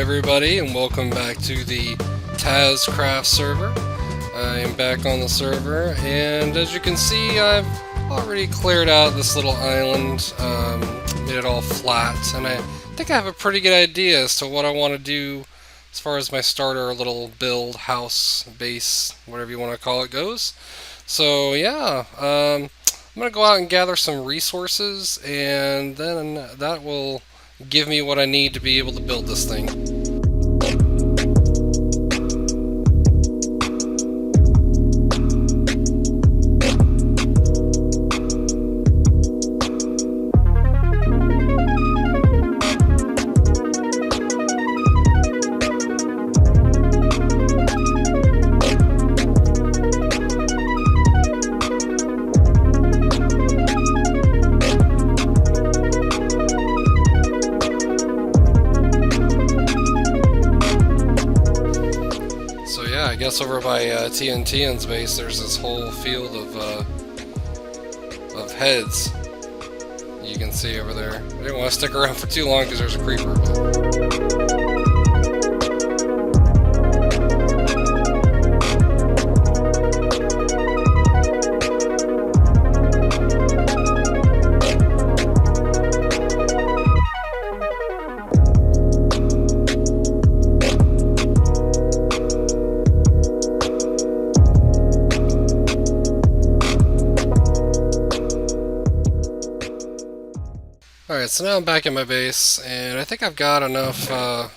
everybody, and welcome back to the T4zzCr4ft server. I am back on the server, and as you can see, I've already cleared out this little island, made it all flat, and I think I have a pretty good idea as to what I want to do as far as my starter little build, house, base, whatever you want to call it goes. So yeah, I'm going to go out and gather some resources, and then that will give me what I need to be able to build this thing. I guess over by TNT's base, there's this whole field of heads you can see over there. I didn't want to stick around for too long because there's a creeper. Alright, so now I'm back at my base, and I think I've got enough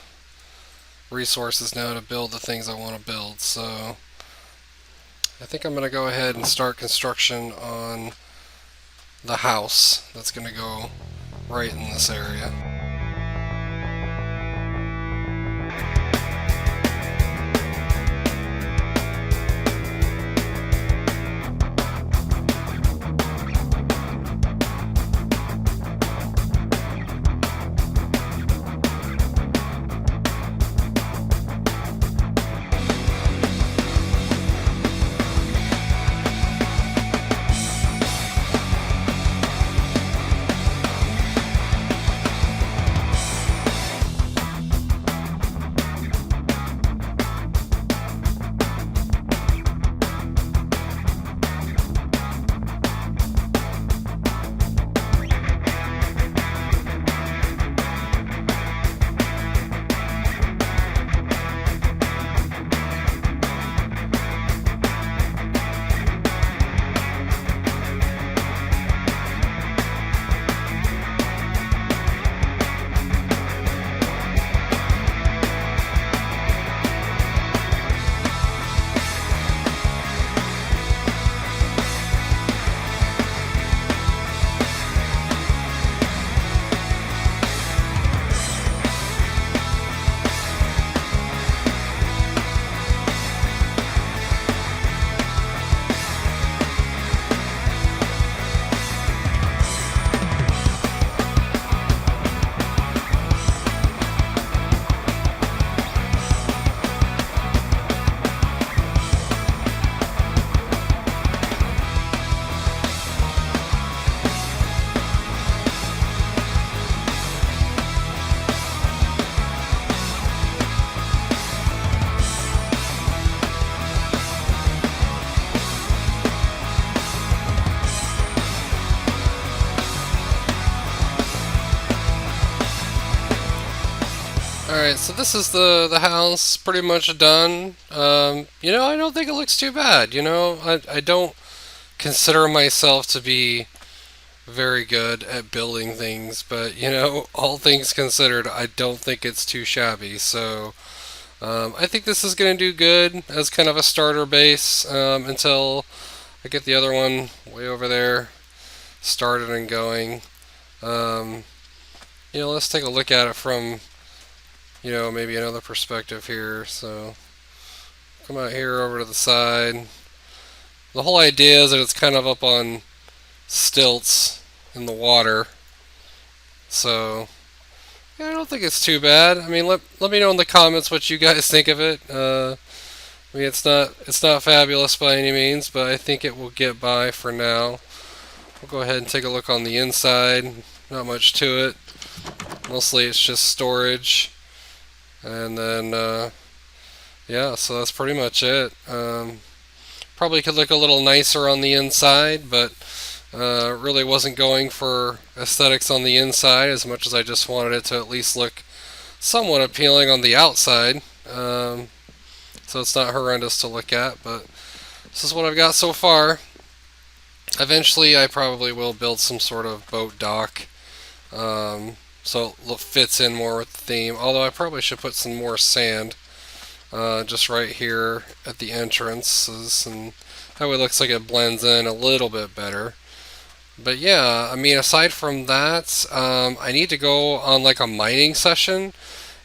resources now to build the things I want to build, so I think I'm going to go ahead and start construction on the house that's going to go right in this area. Alright, so this is the house pretty much done. I don't think it looks too bad. I don't consider myself to be very good at building things, but, all things considered, I don't think it's too shabby. So, I think this is going to do good as kind of a starter base until I get the other one way over there started and going. Let's take a look at it from maybe another perspective here. So come out here over to the side. The whole idea is that it's kind of up on stilts in the water. So yeah, I don't think it's too bad. I mean, let me know in the comments what you guys think of it. It's not fabulous by any means, but I think it will get by for now. We'll go ahead and take a look on the inside. Not much to it. Mostly it's just storage. And then, yeah, so that's pretty much it. Probably could look a little nicer on the inside, but really wasn't going for aesthetics on the inside as much as I just wanted it to at least look somewhat appealing on the outside. So it's not horrendous to look at, but this is what I've got so far. Eventually, I probably will build some sort of boat dock, so it fits in more with the theme. Although I probably should put some more sand just right here at the entrances, and that way it looks like it blends in a little bit better. But yeah, I mean, aside from that, I need to go on like a mining session,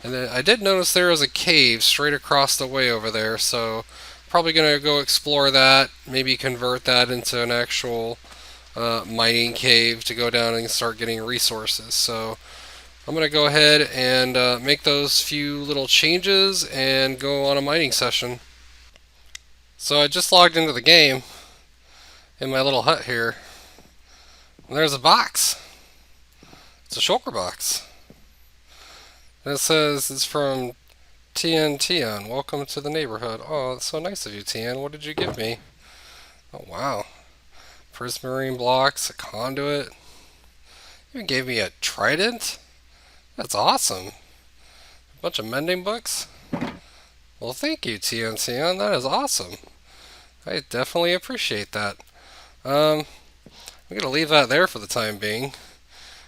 and then I did notice there was a cave straight across the way over there, so probably gonna go explore that. Maybe convert that into an actual mining cave to go down and start getting resources. So I'm gonna go ahead and make those few little changes and go on a mining session. So I just logged into the game in my little hut here. And there's a box. It's a shulker box. And it says it's from TN. Welcome to the neighborhood. Oh, that's so nice of you, TN. What did you give me? Oh, wow. Prismarine blocks, a conduit. You even gave me a trident? That's awesome. A bunch of mending books? Well, thank you, TN. That is awesome. I definitely appreciate that. I'm going to leave that there for the time being,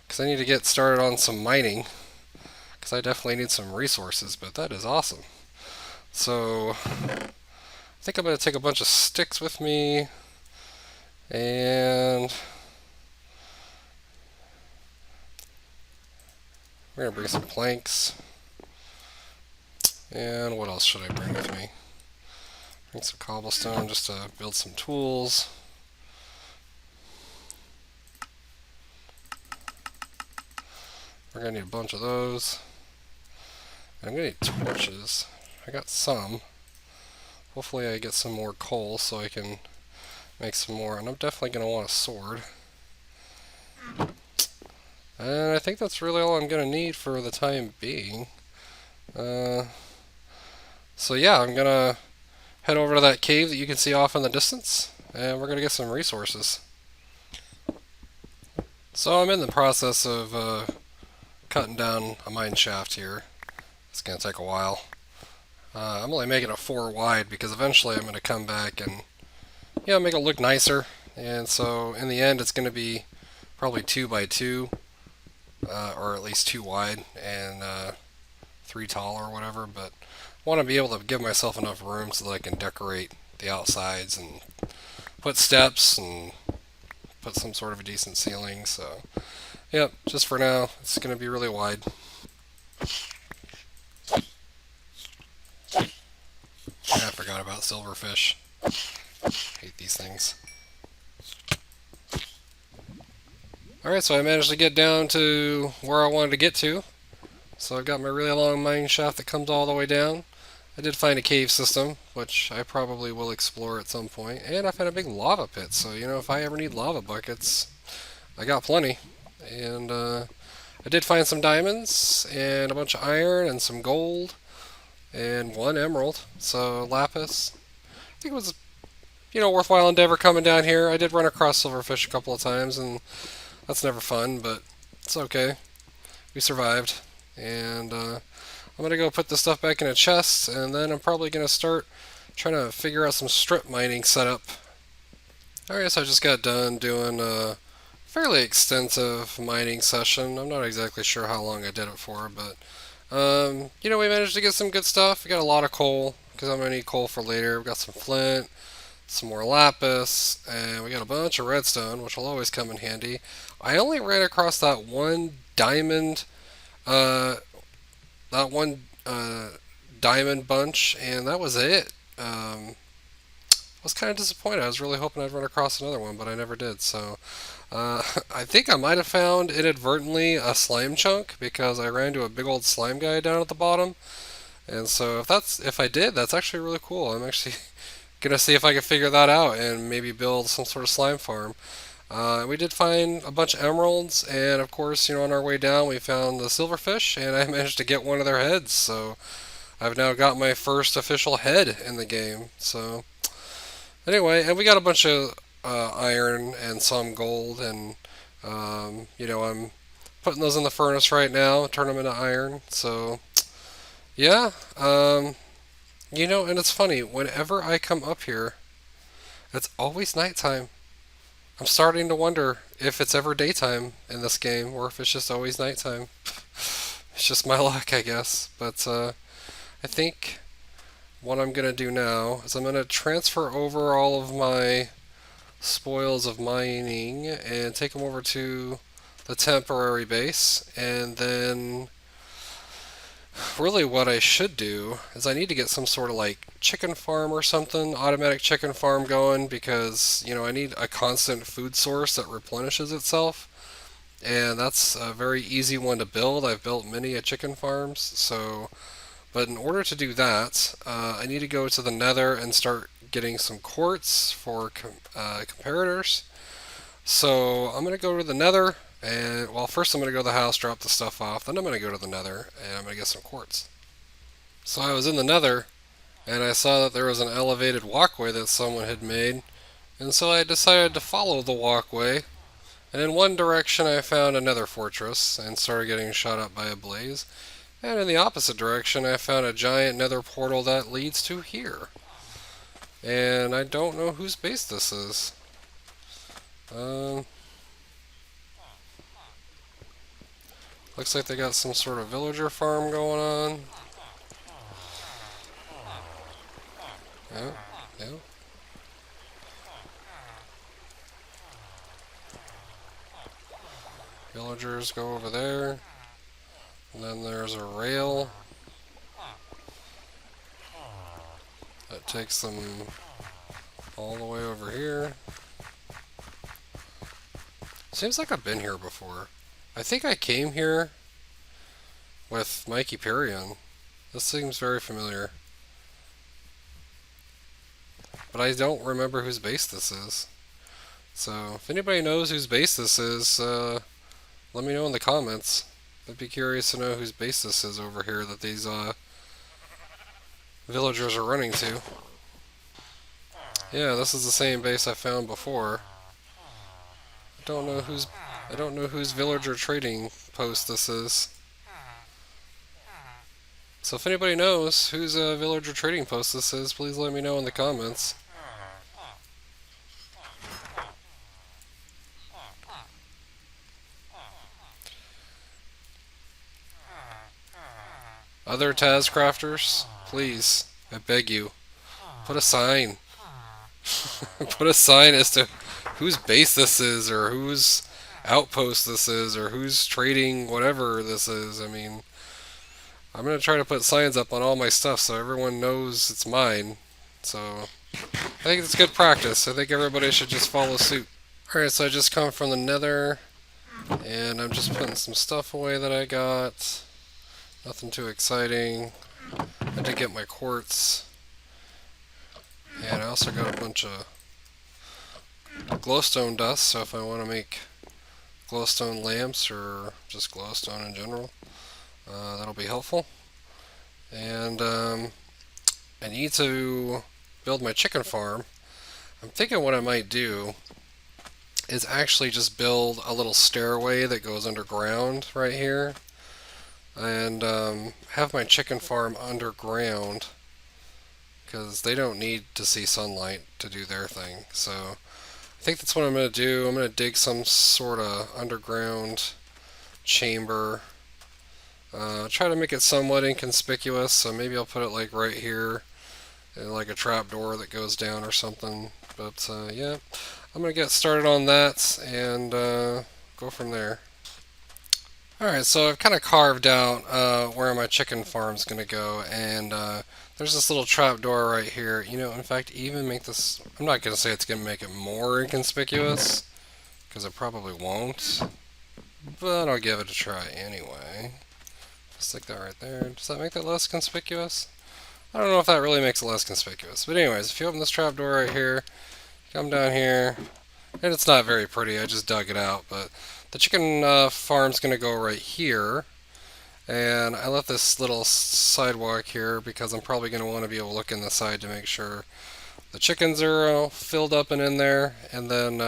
because I need to get started on some mining, because I definitely need some resources, but that is awesome. So, I think I'm going to take a bunch of sticks with me, and we're going to bring some planks. And what else should I bring with me? Bring some cobblestone just to build some tools. We're going to need a bunch of those. And I'm going to need torches. I got some. Hopefully I get some more coal so I can make some more. And I'm definitely going to want a sword. And I think that's really all I'm going to need for the time being. So yeah, I'm going to head over to that cave that you can see off in the distance. And we're going to get some resources. So I'm in the process of cutting down a mine shaft here. It's going to take a while. I'm only making it 4 wide because eventually I'm going to come back and make it look nicer. And so in the end it's going to be probably 2 by 2, or at least 2 wide and 3 tall or whatever. But I want to be able to give myself enough room so that I can decorate the outsides and put steps and put some sort of a decent ceiling. So yep, just for now it's going to be really wide. I forgot about silverfish. Hate these things. Alright, so I managed to get down to where I wanted to get to. So I've got my really long mining shaft that comes all the way down. I did find a cave system, which I probably will explore at some point. And I found a big lava pit, so if I ever need lava buckets, I got plenty. And I did find some diamonds, and a bunch of iron, and some gold, and 1 emerald. So lapis. I think it was worthwhile endeavor coming down here. I did run across silverfish a couple of times, and that's never fun, but it's okay. We survived. And I'm going to go put this stuff back in a chest, and then I'm probably going to start trying to figure out some strip mining setup. Alright, so I just got done doing a fairly extensive mining session. I'm not exactly sure how long I did it for, but we managed to get some good stuff. We got a lot of coal, because I'm going to need coal for later. We got some flint, some more lapis, and we got a bunch of redstone, which will always come in handy. I only ran across that one diamond, diamond bunch, and that was it. I was kind of disappointed. I was really hoping I'd run across another one, but I never did. So I think I might have found inadvertently a slime chunk because I ran into a big old slime guy down at the bottom. And so if I did, that's actually really cool. I'm actually gonna see if I can figure that out and maybe build some sort of slime farm. We did find a bunch of emeralds, and of course, on our way down, we found the silverfish, and I managed to get one of their heads. So I've now got my first official head in the game. So anyway, and we got a bunch of iron and some gold, and I'm putting those in the furnace right now, turn them into iron. So yeah, and it's funny. Whenever I come up here, it's always nighttime. I'm starting to wonder if it's ever daytime in this game or if it's just always nighttime. It's just my luck, I guess. But I think what I'm going to do now is I'm going to transfer over all of my spoils of mining and take them over to the temporary base. And then really what I should do is I need to get some sort of like chicken farm or something, automatic chicken farm going because, I need a constant food source that replenishes itself. And that's a very easy one to build. I've built many a chicken farms, but in order to do that, I need to go to the nether and start getting some quartz for comparators. So I'm going to go to the nether, and well, first I'm going to go to the house, drop the stuff off, then I'm going to go to the nether, and I'm going to get some quartz. So I was in the nether, and I saw that there was an elevated walkway that someone had made, and so I decided to follow the walkway. And in one direction I found a nether fortress, and started getting shot up by a blaze. And in the opposite direction I found a giant nether portal that leads to here. And I don't know whose base this is. Looks like they got some sort of villager farm going on. Yeah, yeah. Villagers go over there. And then there's a rail that takes them all the way over here. Seems like I've been here before. I think I came here with Mikey Perion. This seems very familiar. But I don't remember whose base this is. So, if anybody knows whose base this is, let me know in the comments. I'd be curious to know whose base this is over here that these villagers are running to. Yeah, this is the same base I found before. I don't know whose villager trading post this is. So if anybody knows whose villager trading post this is, please let me know in the comments. Other Taz crafters, please, I beg you, put a sign. Put a sign as to whose base this is, or whose outpost this is, or who's trading whatever this is. I mean, I'm going to try to put signs up on all my stuff so everyone knows it's mine. So, I think it's good practice. I think everybody should just follow suit. Alright, so I just come from the nether, and I'm just putting some stuff away that I got. Nothing too exciting. I did get my quartz. And I also got a bunch of glowstone dust, so if I want to make glowstone lamps or just glowstone in general, that'll be helpful. And I need to build my chicken farm. I'm thinking what I might do is actually just build a little stairway that goes underground right here, and have my chicken farm underground, because they don't need to see sunlight to do their thing. So I think that's what I'm going to do. I'm going to dig some sort of underground chamber. Try to make it somewhat inconspicuous, so maybe I'll put it like right here, and like a trap door that goes down or something. But yeah, I'm going to get started on that and go from there. Alright, so I've kind of carved out where my chicken farm's going to go, and there's this little trap door right here. In fact, even make this, I'm not going to say it's going to make it more inconspicuous, because it probably won't, but I'll give it a try anyway. Stick that right there. Does that make that less conspicuous? I don't know if that really makes it less conspicuous, but anyways, if you open this trap door right here, come down here, And it's not very pretty, I just dug it out, but the chicken farm's going to go right here. And I left this little sidewalk here because I'm probably going to want to be able to look in the side to make sure the chickens are filled up and in there. And then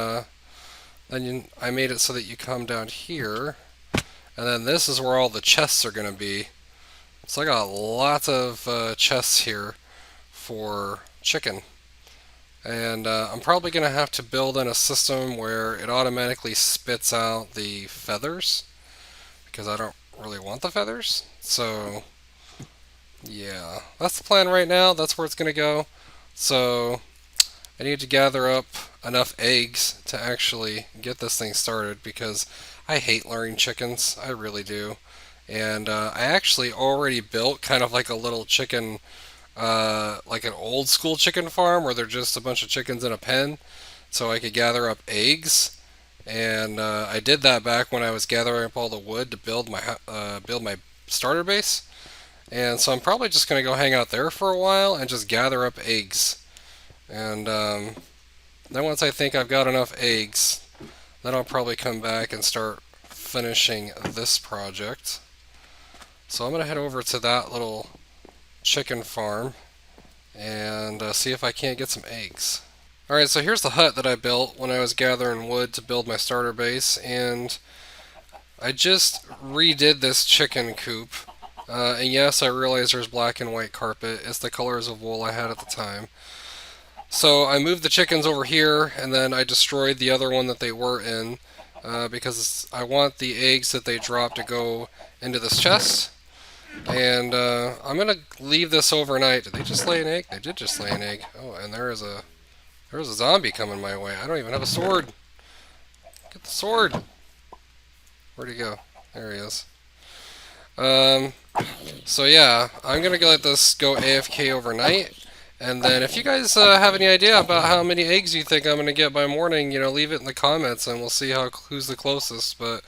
I made it so that you come down here, and then this is where all the chests are going to be. So I got lots of chests here for chicken. And I'm probably going to have to build in a system where it automatically spits out the feathers, because I don't really want the feathers. So yeah, that's the plan right now. That's where it's going to go. So I need to gather up enough eggs to actually get this thing started, because I hate luring chickens. I really do. And I actually already built kind of like a little chicken, like an old school chicken farm where they're just a bunch of chickens in a pen, so I could gather up eggs. And I did that back when I was gathering up all the wood to build my starter base. And so I'm probably just going to go hang out there for a while and just gather up eggs. And then once I think I've got enough eggs, then I'll probably come back and start finishing this project. So I'm going to head over to that little chicken farm and see if I can't get some eggs. Alright, so here's the hut that I built when I was gathering wood to build my starter base, and I just redid this chicken coop. And yes, I realize there's black and white carpet. It's the colors of wool I had at the time. So I moved the chickens over here, and then I destroyed the other one that they were in, because I want the eggs that they drop to go into this chest. And I'm going to leave this overnight. Did they just lay an egg? They did just lay an egg. Oh, and there's a zombie coming my way. I don't even have a sword. Get the sword. Where'd he go? There he is. So yeah, I'm going to let this go AFK overnight. And then if you guys have any idea about how many eggs you think I'm going to get by morning, leave it in the comments and we'll see who's the closest. But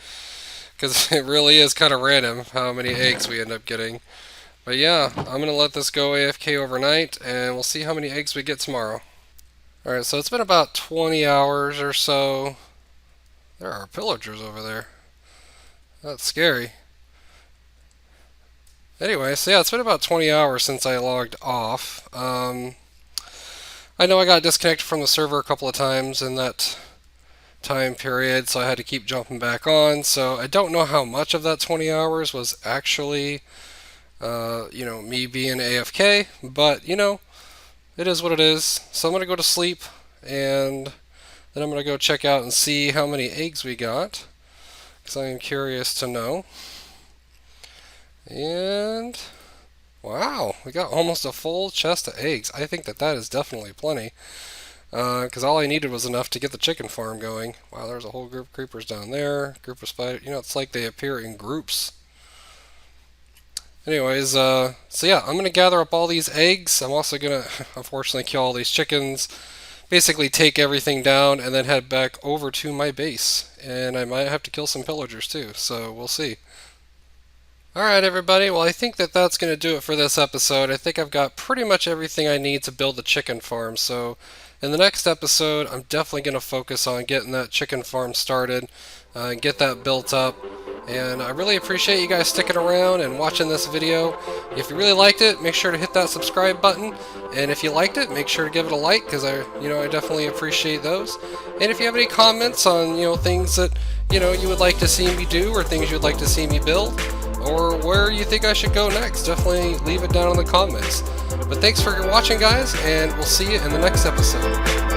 because it really is kind of random how many eggs we end up getting. But yeah, I'm going to let this go AFK overnight, and we'll see how many eggs we get tomorrow. Alright, so it's been about 20 hours or so. There are pillagers over there. That's scary. Anyway, so yeah, it's been about 20 hours since I logged off. I know I got disconnected from the server a couple of times in that time period, so I had to keep jumping back on. So I don't know how much of that 20 hours was actually, me being AFK, but, it is what it is. So I'm going to go to sleep, and then I'm going to go check out and see how many eggs we got, because I am curious to know. And wow, we got almost a full chest of eggs. I think that is definitely plenty. Because all I needed was enough to get the chicken farm going. Wow, there's a whole group of creepers down there. Group of spiders. It's like they appear in groups. Anyways, so yeah, I'm going to gather up all these eggs. I'm also going to, unfortunately, kill all these chickens. Basically take everything down and then head back over to my base. And I might have to kill some pillagers too, so we'll see. Alright everybody, well I think that's going to do it for this episode. I think I've got pretty much everything I need to build the chicken farm, so in the next episode I'm definitely going to focus on getting that chicken farm started, and get that built up. And I really appreciate you guys sticking around and watching this video. If you really liked it, make sure to hit that subscribe button, and if you liked it, make sure to give it a like, because I definitely appreciate those. And if you have any comments on things that you would like to see me do, or things you'd like to see me build, or where you think I should go next, definitely leave it down in the comments. But thanks for watching, guys, and we'll see you in the next episode.